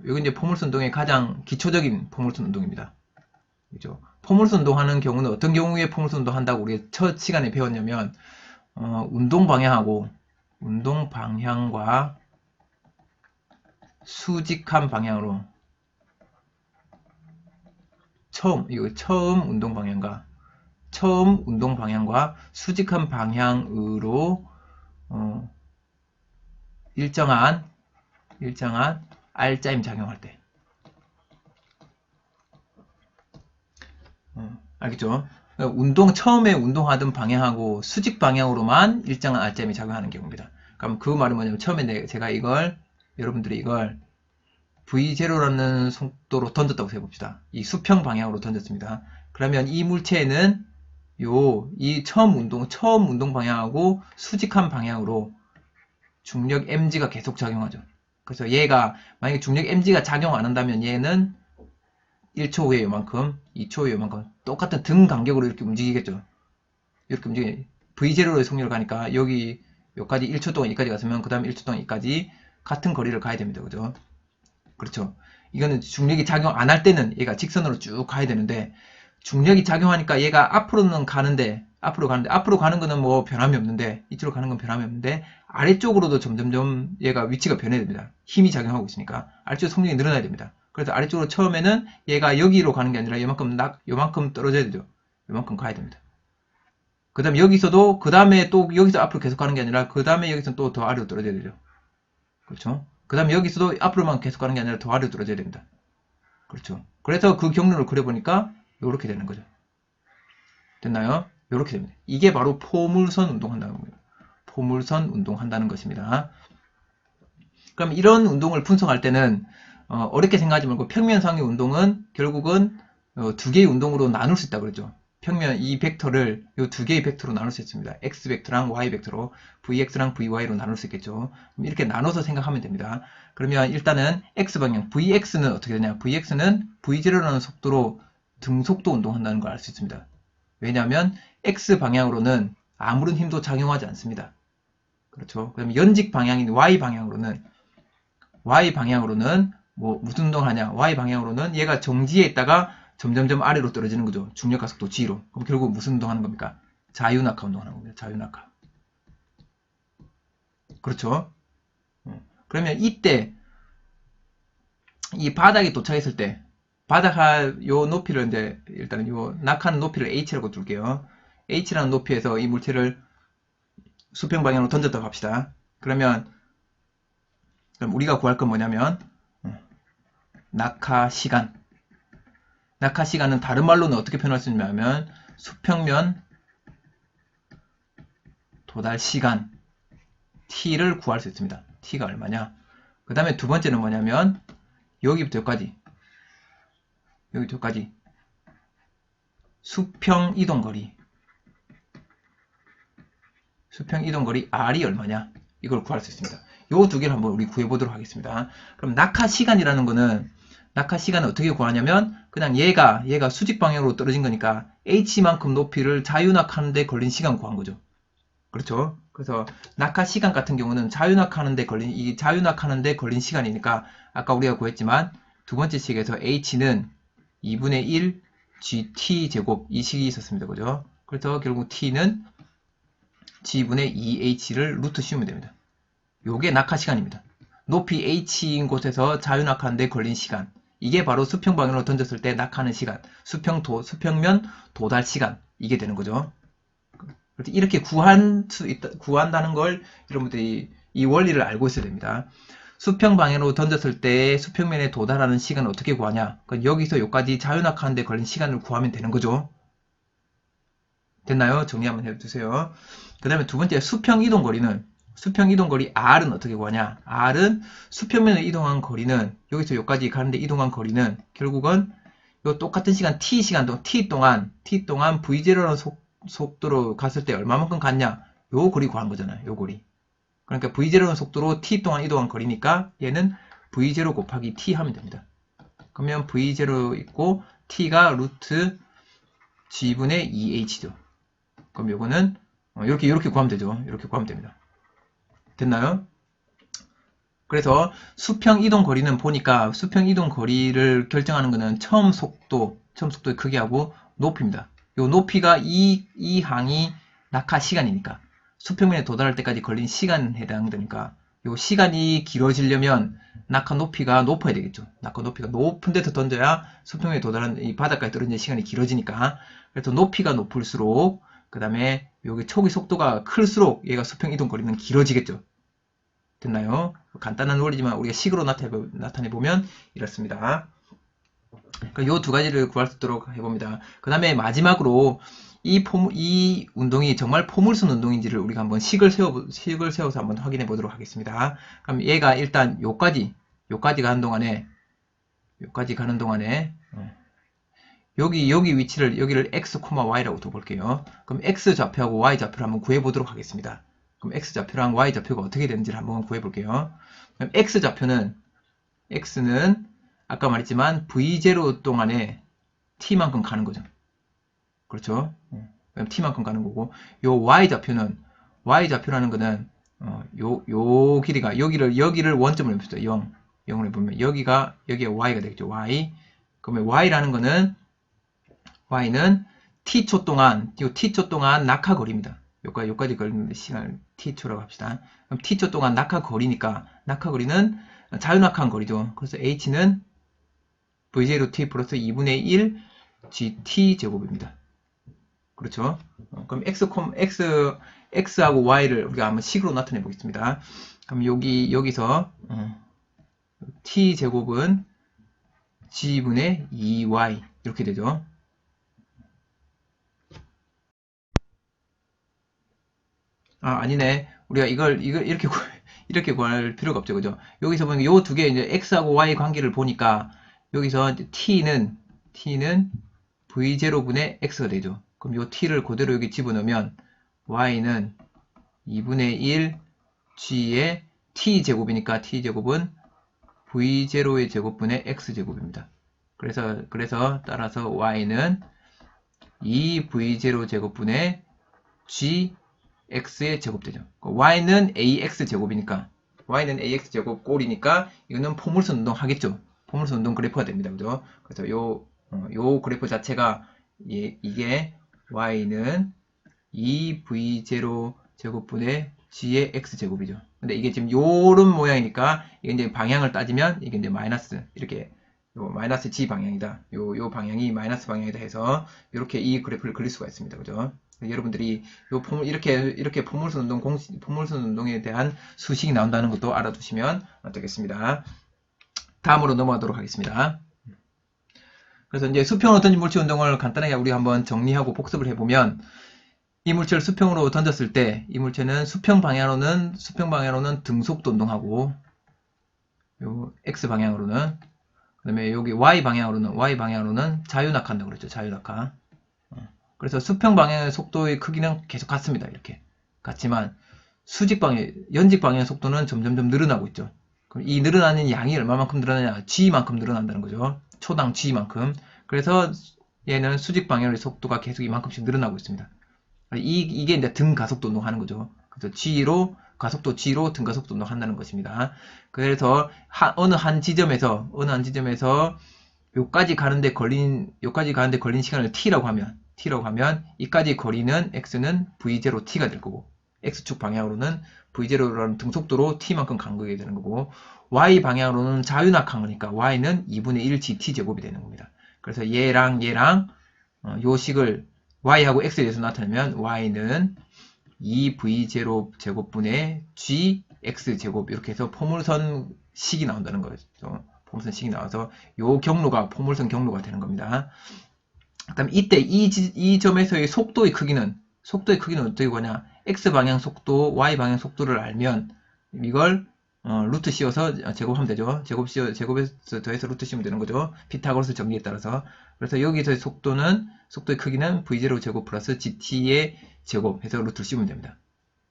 여기 이제 포물선 운동의 가장 기초적인 포물선 운동입니다. 그죠? 포물선 운동하는 경우는 어떤 경우에 포물선 운동 한다고 우리 첫 시간에 배웠냐면 운동 방향과 수직한 방향으로 처음 운동 방향과 수직한 방향으로 일정한 R자임 작용할 때. 알겠죠? 처음에 운동하던 방향하고 수직 방향으로만 일정한 R자임이 작용하는 경우입니다. 그럼 그 말은 뭐냐면, 처음에 제가 여러분들이 이걸 V0라는 속도로 던졌다고 해봅시다. 이 수평 방향으로 던졌습니다. 그러면 이 물체에는 이 처음 운동 방향하고 수직한 방향으로 중력 mg가 계속 작용하죠. 그래서 얘가 만약에 중력 mg가 작용 안 한다면 얘는 1초 후에 요만큼, 2초 후에 요만큼 똑같은 등 간격으로 이렇게 움직이겠죠. 이렇게 움직여. V0의 속력을 가니까 여기까지 1초 동안 여기까지 갔으면 그 다음에 1초 동안 여기까지 같은 거리를 가야 됩니다. 그죠? 그렇죠. 이거는 중력이 작용 안 할 때는 얘가 직선으로 쭉 가야 되는데, 중력이 작용하니까 얘가 앞으로 가는 거는 뭐 변함이 없는데, 이쪽으로 가는 건 변함이 없는데, 아래쪽으로도 점점점 얘가 위치가 변해야 됩니다. 힘이 작용하고 있으니까 아래쪽 속력이 늘어나야 됩니다. 그래서 아래쪽으로 처음에는 얘가 여기로 가는 게 아니라 요만큼 떨어져야 되죠. 요만큼 가야 됩니다. 그 다음에 그 다음에 또 여기서 앞으로 계속 가는 게 아니라 그 다음에 여기서 또 더 아래로 떨어져야 되죠. 그렇죠? 그 다음에 여기서도 앞으로만 계속 가는 게 아니라 더 아래로 떨어져야 됩니다. 그렇죠? 그래서 그 경로를 그려보니까 이렇게 되는 거죠. 됐나요? 이렇게 됩니다. 이게 바로 포물선 운동한다는 겁니다. 포물선 운동한다는 것입니다. 그럼 이런 운동을 분석할 때는 어렵게 생각하지 말고, 평면상의 운동은 결국은 두 개의 운동으로 나눌 수 있다고 그랬죠. 평면 이 벡터를 이 두 개의 벡터로 나눌 수 있습니다. x 벡터랑 y 벡터로, vx랑 vy로 나눌 수 있겠죠. 이렇게 나눠서 생각하면 됩니다. 그러면 일단은 x방향 vx는 어떻게 되냐? vx는 v0라는 속도로 등속도 운동한다는 걸 알 수 있습니다. 왜냐하면 x방향으로는 아무런 힘도 작용하지 않습니다. 그렇죠. 그럼 연직 방향인 y방향으로는 뭐 무슨 운동을 하냐? y방향으로는 얘가 정지에 있다가 점점점 아래로 떨어지는 거죠. 중력과 속도 g로. 그럼 결국 무슨 운동하는 겁니까? 자유낙하 운동하는 겁니다. 자유낙하. 그렇죠? 그러면 이때 이 바닥에 도착했을 때, 요 높이를 이제 일단 요 낙하는 높이를 h라고 둘게요. h라는 높이에서 이 물체를 수평 방향으로 던졌다고 합시다. 그럼 우리가 구할 건 뭐냐면 낙하 시간은 다른 말로는 어떻게 표현할 수 있냐면 수평면 도달 시간, t를 구할 수 있습니다. t가 얼마냐. 그 다음에 두 번째는 뭐냐면 여기부터 여기까지 수평 이동거리 R이 얼마냐, 이걸 구할 수 있습니다. 요 두 개를 한번 우리 구해보도록 하겠습니다. 그럼 낙하 시간이라는 거는, 낙하 시간을 어떻게 구하냐면 그냥 얘가 수직 방향으로 떨어진 거니까 h만큼 높이를 자유낙하는데 걸린 시간 구한 거죠. 그렇죠? 그래서 낙하 시간 같은 경우는 자유낙하는데 걸린 시간이니까 아까 우리가 구했지만 두 번째 식에서 h는 2분의 1 gt 제곱 이 식이 있었습니다. 그죠? 그래서 결국 t는 g분의 2h를 루트 씌우면 됩니다. 요게 낙하 시간입니다. 높이 h인 곳에서 자유낙하는데 걸린 시간, 이게 바로 수평 방향으로 던졌을 때 낙하하는 시간, 수평면 도달 시간, 이게 되는 거죠. 이렇게 구한다는 걸 여러분들이 이 원리를 알고 있어야 됩니다. 수평 방향으로 던졌을 때 수평면에 도달하는 시간을 어떻게 구하냐? 여기서 여기까지 자유낙하는데 걸린 시간을 구하면 되는 거죠. 됐나요? 정리 한번 해주세요. 그 다음에 두 번째 수평 이동거리 R은 어떻게 구하냐? R은 수평면을 이동한 거리는, 여기서 여기까지 가는데 이동한 거리는 결국은 요 똑같은 시간 t 동안 v0라는 속도로 갔을 때 얼마만큼 갔냐? 요 거리 구한 거잖아요. 요 거리. 그러니까 v0라는 속도로 t 동안 이동한 거리니까 얘는 v0 곱하기 t 하면 됩니다. 그러면 v0 있고 t가 루트 g분의 2h죠. 그럼 요거는 이렇게 구하면 되죠. 이렇게 구하면 됩니다. 됐나요? 그래서 수평 이동 거리는 보니까 수평 이동 거리를 결정하는 거는 처음 속도의 크기하고 높이입니다. 요 높이가 이 항이 낙하 시간이니까 수평면에 도달할 때까지 걸린 시간에 해당되니까 요 시간이 길어지려면 낙하 높이가 높아야 되겠죠. 낙하 높이가 높은 데서 던져야 수평면에 도달하는 이 바닥까지 떨어지는 시간이 길어지니까, 그래서 높이가 높을수록 그 다음에 여기 초기 속도가 클수록 얘가 수평 이동 거리는 길어지겠죠. 됐나요? 간단한 원리지만 우리가 식으로 나타내 보면 이렇습니다. 요 두 가지를 구할 수 있도록 해봅니다. 그 다음에 마지막으로 이 운동이 정말 포물선 운동인지를 우리가 한번 식을 세워서 한번 확인해 보도록 하겠습니다. 그럼 얘가 일단 요까지 가는 동안에 여기 위치를, 여기를 x, y라고 둬볼게요. 그럼 x 좌표하고 y 좌표를 한번 구해보도록 하겠습니다. 그럼 x 좌표랑 y 좌표가 어떻게 되는지를 한번 구해볼게요. 그럼 x 좌표는, x는 아까 말했지만 v0 동안에 t만큼 가는 거죠. 그렇죠? 그럼 t만큼 가는 거고, 요 y 좌표라는 거는 요 길이가 여기를 원점으로 해봅시다. 0을 보면 여기에 y가 되겠죠. y. 그러면 y라는 거는 t초 동안 낙하 거리입니다. 여기까지 걸리는 시간을 t초라고 합시다. 그럼 t초 동안 낙하 거리니까 낙하 거리는 자유낙하한 거리죠. 그래서 h는 v0t 플러스 2분의 1 gt 제곱입니다. 그렇죠? 그럼 x하고 y를 우리가 한번 식으로 나타내 보겠습니다. 그럼 여기서 t 제곱은 g분의 2y 이렇게 되죠. 아니네. 우리가 이걸 이렇게 구할 필요가 없죠. 그죠? 여기서 보면 요 두 개, 이제 x하고 y 관계를 보니까 여기서 이제 t는 v0분의 x가 되죠. 그럼 요 t를 그대로 여기 집어넣으면 y는 2분의 1 g의 t제곱이니까 t제곱은 v0의 제곱분의 x제곱입니다. 그래서 따라서 y는 2v0 제곱분의 g x의 제곱되죠. y는 ax 제곱이니까, y는 ax 제곱 꼴이니까 이거는 포물선 운동 하겠죠. 포물선 운동 그래프가 됩니다. 그죠? 그래서 요 그래프 자체가 이게 y는 2v0 제곱분의 g의 x 제곱이죠. 근데 이게 지금 요런 모양이니까 이게 이제 방향을 따지면 이게 이제 마이너스, 이렇게 요 마이너스 g 방향이다. 요 방향이 마이너스 방향이다 해서 이렇게 이 그래프를 그릴 수가 있습니다. 그죠? 여러분들이 이렇게 포물선 운동에 대한 수식이 나온다는 것도 알아두시면 되겠습니다. 다음으로 넘어가도록 하겠습니다. 그래서 이제 수평으로 던진 물체 운동을 간단하게 우리 한번 정리하고 복습을 해보면, 이 물체를 수평으로 던졌을 때 이 물체는 수평 방향으로는 등속도 운동하고 요 X 방향으로는 그다음에 여기 Y 방향으로는 자유낙하한다고 그랬죠. 자유낙하. 그래서 수평 방향의 속도의 크기는 계속 같습니다. 이렇게 같지만 연직 방향의 속도는 점점점 늘어나고 있죠. 그럼 이 늘어나는 양이 얼마만큼 늘어나냐? G만큼 늘어난다는 거죠. 초당 G만큼. 그래서 얘는 수직 방향의 속도가 계속 이만큼씩 늘어나고 있습니다. 이게 이제 등가속도 운동하는 거죠. 그래서 가속도 G로 등가속도 운동한다는 것입니다. 그래서 어느 한 지점에서 요까지 가는데 걸린 시간을 T라고 하면 이까지 거리는 X는 V0T가 될 거고 X축 방향으로는 V0라는 등속도로 T만큼 간 거게 되는 거고 Y 방향으로는 자유낙하한 거니까 Y는 2분의 1 GT 제곱이 되는 겁니다. 그래서 얘랑 요 식을 Y하고 X에 대해서 나타내면 Y는 2V0 제곱분의 GX 제곱 이렇게 해서 포물선 식이 나온다는 거죠. 포물선 식이 나와서 요 경로가 포물선 경로가 되는 겁니다. 그다음 이때 이 점에서의 속도의 크기는 어떻게 구하냐? X 방향 속도, Y 방향 속도를 알면 이걸 루트 씌워서 제곱하면 되죠. 제곱에서 더해서 루트 씌우면 되는 거죠. 피타고라스 정리에 따라서. 그래서 여기서의 속도의 크기는 V0 제곱 플러스 GT의 제곱 해서 루트를 씌우면 됩니다.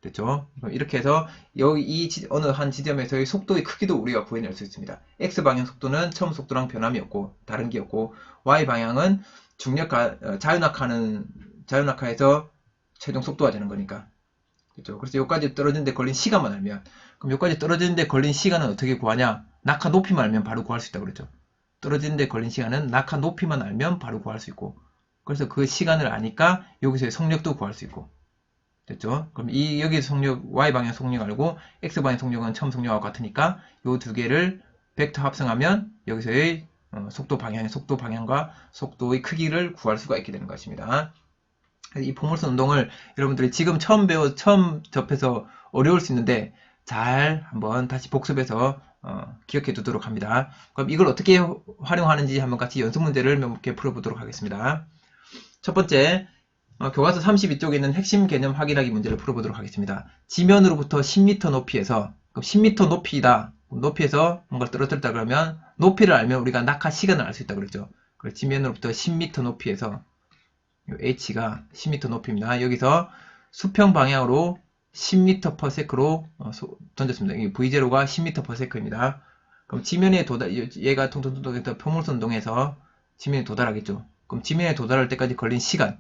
됐죠? 그럼 이렇게 해서 여기 어느 한 지점에서의 속도의 크기도 우리가 구해낼 수 있습니다. X 방향 속도는 처음 속도랑 변함이 없고 다른 게 없고 Y 방향은 자유낙하에서 최종 속도가 되는 거니까. 그렇죠? 그래서 여기까지 떨어지는데 걸린 시간만 알면 그럼 여기까지 떨어지는데 걸린 시간은 어떻게 구하냐? 낙하 높이만 알면 바로 구할 수 있다고 그랬죠. 떨어지는데 걸린 시간은 낙하 높이만 알면 바로 구할 수 있고 그래서 그 시간을 아니까 여기서의 속력도 구할 수 있고 됐죠? 그럼 여기서 속력 Y방향 속력 알고 X방향 속력은 처음 속력하고 같으니까 요 두 개를 벡터 합성하면 여기서의 속도 방향과 속도의 크기를 구할 수가 있게 되는 것입니다. 이 포물선 운동을 여러분들이 지금 처음 접해서 어려울 수 있는데 잘 한번 다시 복습해서 기억해 두도록 합니다. 그럼 이걸 어떻게 활용하는지 한번 같이 연습 문제를 몇 개 풀어보도록 하겠습니다. 첫 번째, 교과서 32쪽에 있는 핵심 개념 확인하기 문제를 풀어보도록 하겠습니다. 지면으로부터 10m 높이에서, 그럼 10m 높이에서 뭔가를 떨어뜨렸다 그러면 높이를 알면 우리가 낙하 시간을 알 수 있다고 그랬죠. 그래서 지면으로부터 10m 높이에서 h가 10m 높이입니다. 여기서 수평 방향으로 10m/s로 던졌습니다. 이 v0가 10m/s입니다. 그럼 지면에 얘가 통통통통해서 포물선 운동에서 지면에 도달하겠죠. 그럼 지면에 도달할 때까지 걸린 시간과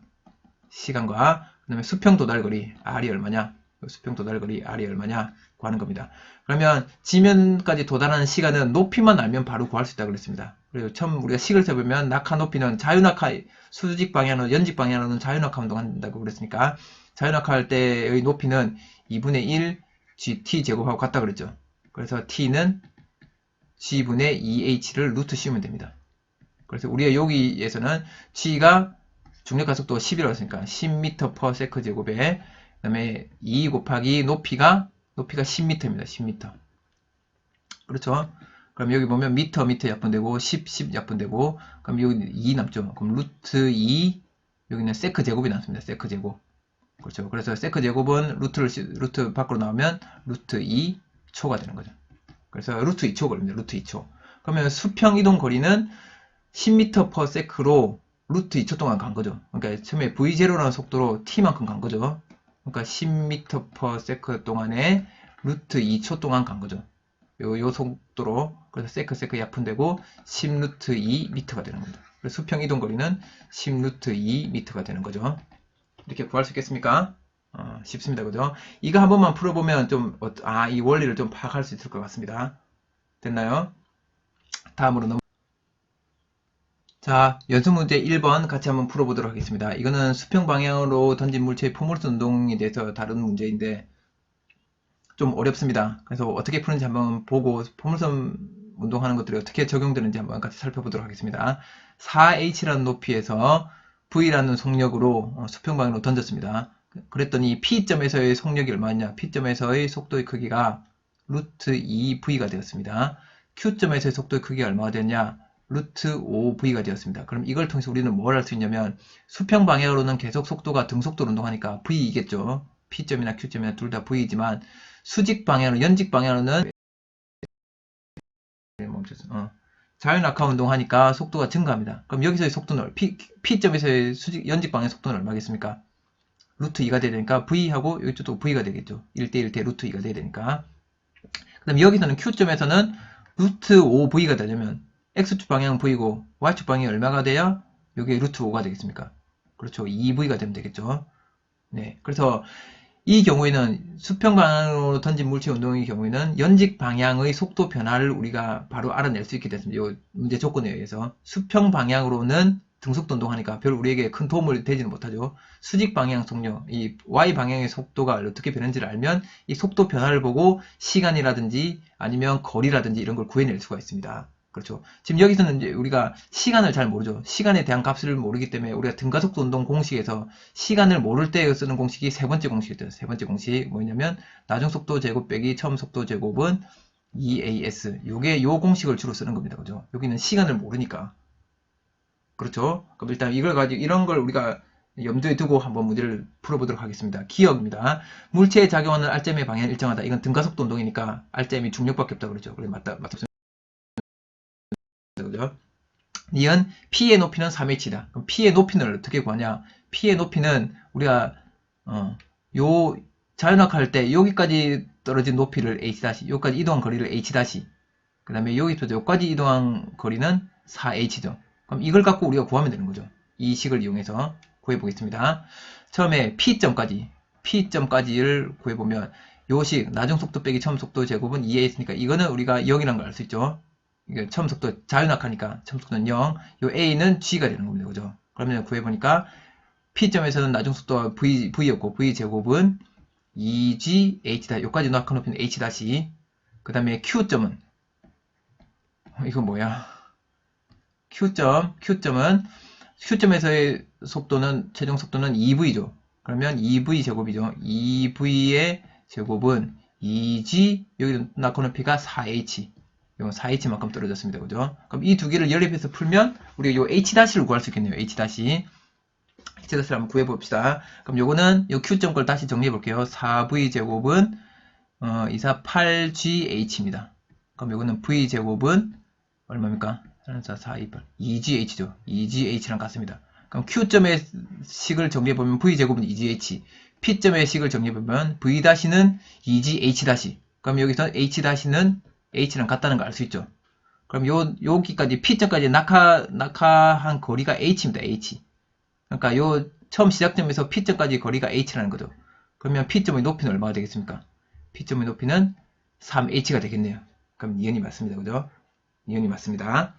그 다음에 수평 도달거리 R이 얼마냐? 수평 도달거리 R이 얼마냐? 구하는 겁니다. 그러면 지면까지 도달하는 시간은 높이만 알면 바로 구할 수 있다고 그랬습니다. 그리고 처음 우리가 식을 세보면 낙하 높이는 수직 방향으로 연직 방향으로는 자유낙하 운동한다고 그랬으니까 자유낙하 할 때의 높이는 2분의 1 GT 제곱하고 같다 그랬죠. 그래서 T는 G분의 2H를 루트 씌우면 됩니다. 그래서 우리가 여기에서는 G가 중력가속도가 10이라고 했으니까 10m/s 제곱에 그 다음에 2 곱하기 높이가 10m입니다. 10m. 그렇죠? 그럼 여기 보면 미터 약분되고 10 약분되고 그럼 여기 2 남죠. 그럼 루트 2 여기는 세크 제곱이 남습니다. 세크 제곱. 그렇죠. 그래서 세크 제곱은 루트 밖으로 나오면 루트 2초가 되는 거죠. 그래서 루트 2초 걸립니다. 루트 2초. 그러면 수평 이동 거리는 10m/s로 루트 2초 동안 간 거죠. 그러니까 처음에 V0라는 속도로 T만큼 간 거죠. 그러니까 10m/s 동안에 루트 2초 동안 간 거죠. 요 속도로. 그래서 세크 약분되고 10 루트 2m가 되는 겁니다. 그래서 수평 이동 거리는 10 루트 2m가 되는 거죠. 이렇게 구할 수 있겠습니까? 쉽습니다. 그죠? 이거 한 번만 풀어보면 이 원리를 좀 파악할 수 있을 것 같습니다. 됐나요? 다음으로 자, 연습 문제 1번 같이 한번 풀어보도록 하겠습니다. 이거는 수평 방향으로 던진 물체의 포물선 운동에 대해서 다룬 문제인데 좀 어렵습니다. 그래서 어떻게 푸는지 한번 보고 포물선 운동하는 것들이 어떻게 적용되는지 한번 같이 살펴보도록 하겠습니다. 4h라는 높이에서 v라는 속력으로 수평 방향으로 던졌습니다. 그랬더니 P점에서의 속력이 얼마냐? P점에서의 속도의 크기가 루트 2v가 되었습니다. Q점에서의 속도의 크기가 얼마가 되었냐? 루트 5v가 되었습니다. 그럼 이걸 통해서 우리는 뭘 할 수 있냐면 수평 방향으로는 계속 속도가 등속도로 운동하니까 v이겠죠. P점이나 Q점이나 둘 다 v이지만 수직 방향으로 연직 방향으로는 자유낙하 운동하니까 속도가 증가합니다. 그럼 여기서의 속도는 P점에서의 연직 방향 속도는 얼마겠습니까? 루트 2가 돼야 되니까 V하고 이쪽도 V가 되겠죠. 1대 1대 루트 2가 돼야 되니까. 그 다음에 여기서는 Q점에서는 루트 5V가 되려면 X축 방향은 V고 Y축 방향이 얼마가 돼야 여기에 루트 5가 되겠습니까? 그렇죠. 2V가 되면 되겠죠. 네. 그래서 이 경우에는 수평 방향으로 던진 물체 운동의 경우에는 연직 방향의 속도 변화를 우리가 바로 알아낼 수 있게 됐습니다. 이 문제 조건에 의해서 수평 방향으로는 등속도 운동하니까 별 우리에게 큰 도움을 되지는 못하죠. 수직 방향 속력, 이 Y 방향의 속도가 어떻게 변하는지를 알면 이 속도 변화를 보고 시간이라든지 아니면 거리라든지 이런 걸 구해낼 수가 있습니다. 그렇죠. 지금 여기서는 이제 우리가 시간을 잘 모르죠. 시간에 대한 값을 모르기 때문에 우리가 등가속도 운동 공식에서 시간을 모를 때 쓰는 공식이 세 번째 공식이었어요. 세 번째 공식 뭐냐면 나중속도 제곱 빼기 처음속도 제곱은 2as. 요게 요 공식을 주로 쓰는 겁니다. 그죠? 여기는 시간을 모르니까. 그렇죠? 그럼 일단 이걸 가지고 이런 걸 우리가 염두에 두고 한번 문제를 풀어보도록 하겠습니다. 기억입니다. 물체에 작용하는 R점의 방향은 일정하다. 이건 등가속도 운동이니까 R점이 중력밖에 없다 그러죠. 그래 맞습니다. 그죠? 니은 P의 높이는 3h다. 그럼 P의 높이는 어떻게 구하냐? P의 높이는 우리가 요 자연낙하 할 때 여기까지 떨어진 높이를 h 여기까지 이동한 거리를 h 그 다음에 여기부터 여기까지 이동한 거리는 4h죠. 그럼 이걸 갖고 우리가 구하면 되는 거죠. 이 식을 이용해서 구해보겠습니다. 처음에 P점까지를 구해보면 요식 나중속도 빼기 처음속도 제곱은 2에 있으니까 이거는 우리가 0이라는 걸 알 수 있죠. 이게 처음속도 자유낙하니까 처음속도는 0, 요 A는 G가 되는 겁니다. 그죠? 그러면 구해보니까 P점에서는 나중속도가 V였고 V제곱은 2GH다. 여기까지 낙하 높이는 H-. 그 다음에 Q점은 이건 뭐야? Q점에서의 속도는 최종 속도는 2V죠. 그러면 2V 제곱이죠. 2V의 제곱은 2G 여기 낙하 높이가 4H. 이건 4H만큼 떨어졌습니다. 그죠? 그럼 이 두 개를 연립해서 풀면 우리가 요 H-를 구할 수 있겠네요. H-를 한번 구해봅시다. 그럼 요거는 요 Q점 걸 다시 정리해볼게요. 4V 제곱은 248GH입니다. 그럼 요거는 V 제곱은 얼마입니까? 4, 4, 2, 8. 2GH죠. 2GH랑 같습니다. 그럼 Q점의 식을 정리해보면 V제곱은 2GH. P점의 식을 정리해보면 V-는 2GH-. 그럼 여기서 H-는 H랑 같다는 걸 알 수 있죠. 그럼 여기까지 P점까지 낙하한 거리가 H입니다. H. 그러니까 요 처음 시작점에서 P점까지 거리가 H라는 거죠. 그러면 P점의 높이는 얼마가 되겠습니까? P점의 높이는 3H가 되겠네요. 그럼 니은이 맞습니다. 그죠? 니은이 맞습니다.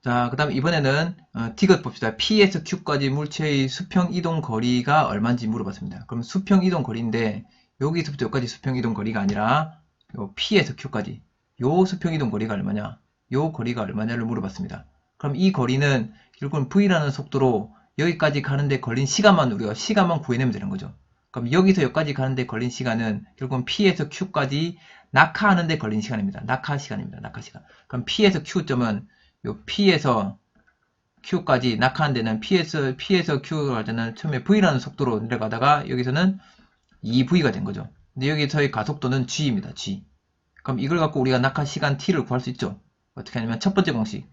자, 그 다음 이번에는 D것 봅시다. P에서 Q까지 물체의 수평 이동 거리가 얼마인지 물어봤습니다. 그럼 수평 이동 거리인데 여기서부터 여기까지 수평 이동 거리가 아니라 요 P에서 Q까지 요 수평 이동 거리가 얼마냐? 요 거리가 얼마냐를 물어봤습니다. 그럼 이 거리는 결국은 V라는 속도로 여기까지 가는데 걸린 시간만 우리가 시간만 구해내면 되는 거죠. 그럼 여기서 여기까지 가는데 걸린 시간은 결국은 P에서 Q까지 낙하하는데 걸린 시간입니다. 낙하 시간입니다. 낙하 시간. 그럼 P에서 Q점은 요 P에서 Q까지 낙하한 데는 P에서 Q가 갈 때는 처음에 V라는 속도로 내려가다가 여기서는 2V가 된 거죠. 근데 여기서의 가속도는 G입니다. G. 그럼 이걸 갖고 우리가 낙하 시간 T를 구할 수 있죠. 어떻게 하냐면 첫 번째 공식.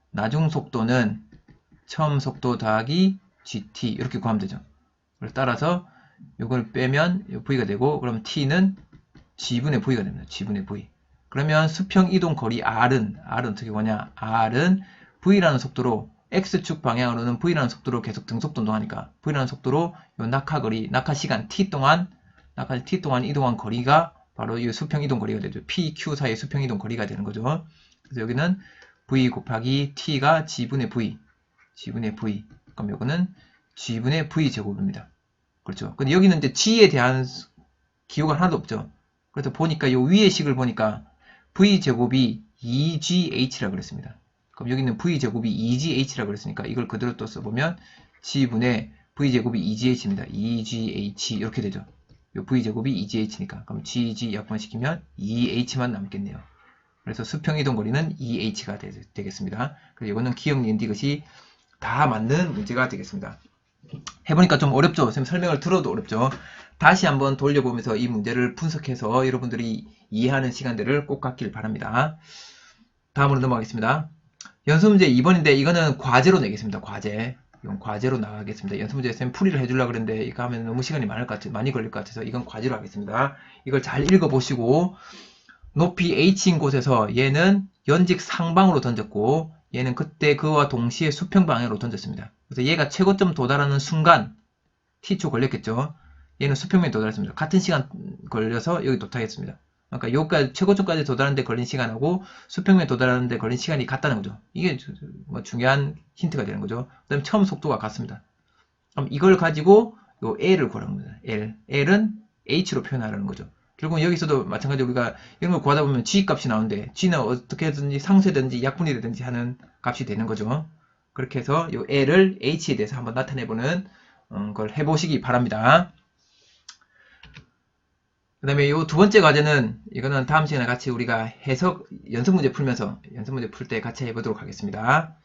나중 속도는 처음 속도 더하기 GT 이렇게 구하면 되죠. 따라서 이걸 빼면 V가 되고 그럼 T는 G분의 V가 됩니다. G분의 V. 그러면 수평 이동 거리 R은 어떻게 구하냐? R은 V라는 속도로 X축 방향으로는 V라는 속도로 계속 등속도 운동하니까 V라는 속도로 요 낙하거리, 낙하시간 T 동안 이동한 거리가 바로 이 수평 이동 거리가 되죠. P, Q 사이의 수평 이동 거리가 되는 거죠. 그래서 여기는 V 곱하기 T가 G분의 V. 그럼 요거는 G분의 V 제곱입니다. 그렇죠. 근데 여기는 이제 G에 대한 기호가 하나도 없죠. 그래서 보니까 요 위의 식을 보니까 V 제곱이 2GH라고 그랬습니다. 그럼 여기는 V 제곱이 2GH라고 그랬으니까 이걸 그대로 또 써보면 G분의 V 제곱이 2GH입니다. 2GH 이렇게 되죠. 요 V 제곱이 2GH니까 그럼 GG 약분시키면 2H만 남겠네요. 그래서 수평 이동 거리는 2h가 되겠습니다. 그래서 이거는 기억, 니은, 것이 다 맞는 문제가 되겠습니다. 해보니까 좀 어렵죠? 선생님 설명을 들어도 어렵죠? 다시 한번 돌려보면서 이 문제를 분석해서 여러분들이 이해하는 시간들을 꼭 갖길 바랍니다. 다음으로 넘어가겠습니다. 연습문제 2번인데 이거는 과제로 내겠습니다. 과제. 이건 과제로 나가겠습니다. 연습문제 쌤 풀이를 해주려고 그랬는데 이거 하면 너무 시간이 많이 걸릴 것 같아서 이건 과제로 하겠습니다. 이걸 잘 읽어보시고 높이 h인 곳에서 얘는 연직 상방으로 던졌고 얘는 그때 그와 동시에 수평 방향으로 던졌습니다. 그래서 얘가 최고점 도달하는 순간 t초 걸렸겠죠. 얘는 수평면에 도달했습니다. 같은 시간 걸려서 여기 도착했습니다. 그러니까 여기까지 최고점까지 도달하는데 걸린 시간하고 수평면에 도달하는데 걸린 시간이 같다는 거죠. 이게 뭐 중요한 힌트가 되는 거죠. 그 다음에 처음 속도가 같습니다. 그럼 이걸 가지고 요 L을 구하는 겁니다. L은 H로 표현하라는 거죠. 결국 여기서도 마찬가지로 우리가 이런 걸 구하다 보면 G 값이 나오는데 G는 어떻게든지 상쇄되든지 약분이 되든지 하는 값이 되는 거죠. 그렇게 해서 요 L을 H에 대해서 한번 나타내보는 걸 해보시기 바랍니다. 그 다음에 요 두 번째 과제는 이거는 다음 시간에 같이 우리가 해석 연습문제 풀면서 연습문제 풀 때 같이 해보도록 하겠습니다.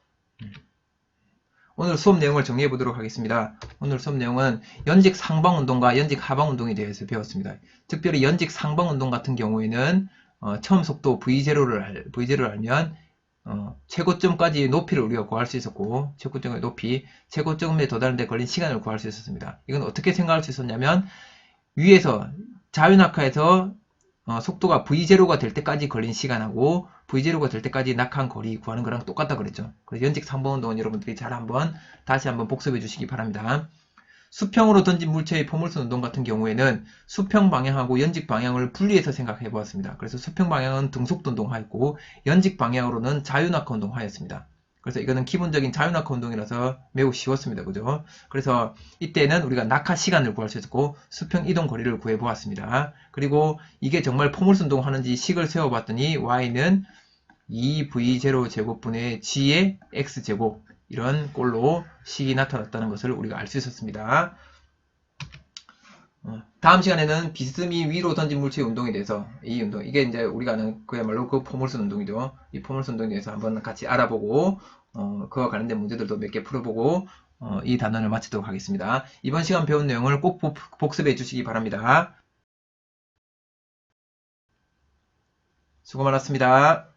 오늘 수업 내용을 정리해 보도록 하겠습니다. 오늘 수업 내용은 연직 상방 운동과 연직 하방 운동에 대해서 배웠습니다. 특별히 연직 상방 운동 같은 경우에는 처음 속도 V0를 알면 최고점까지 높이를 우리가 구할 수 있었고 최고점의 높이, 최고점에 도달하는 데 걸린 시간을 구할 수 있었습니다. 이건 어떻게 생각할 수 있었냐면 위에서 자유낙하에서 속도가 V0가 될 때까지 걸린 시간하고 V0가 될 때까지 낙하한 거리 구하는 거랑 똑같다 그랬죠. 그래서 연직 상방 운동은 여러분들이 다시 한번 복습해 주시기 바랍니다. 수평으로 던진 물체의 포물선 운동 같은 경우에는 수평 방향하고 연직 방향을 분리해서 생각해 보았습니다. 그래서 수평 방향은 등속도 운동하였고 연직 방향으로는 자유낙하 운동하였습니다. 그래서 이거는 기본적인 자유낙하 운동이라서 매우 쉬웠습니다. 그죠? 그래서 이때는 우리가 낙하 시간을 구할 수 있었고 수평 이동 거리를 구해 보았습니다. 그리고 이게 정말 포물선 운동 하는지 식을 세워 봤더니 y는 2v0 제곱분의 g의 x제곱 이런 꼴로 식이 나타났다는 것을 우리가 알 수 있었습니다. 다음 시간에는 비스미 위로 던진 물체의 운동에 대해서 이게 이제 우리가 아는 그야말로 그 포물선 운동이죠. 이 포물선 운동에 대해서 한번 같이 알아보고 그와 관련된 문제들도 몇 개 풀어보고 이 단원을 마치도록 하겠습니다. 이번 시간 배운 내용을 꼭 복습해 주시기 바랍니다. 수고 많았습니다.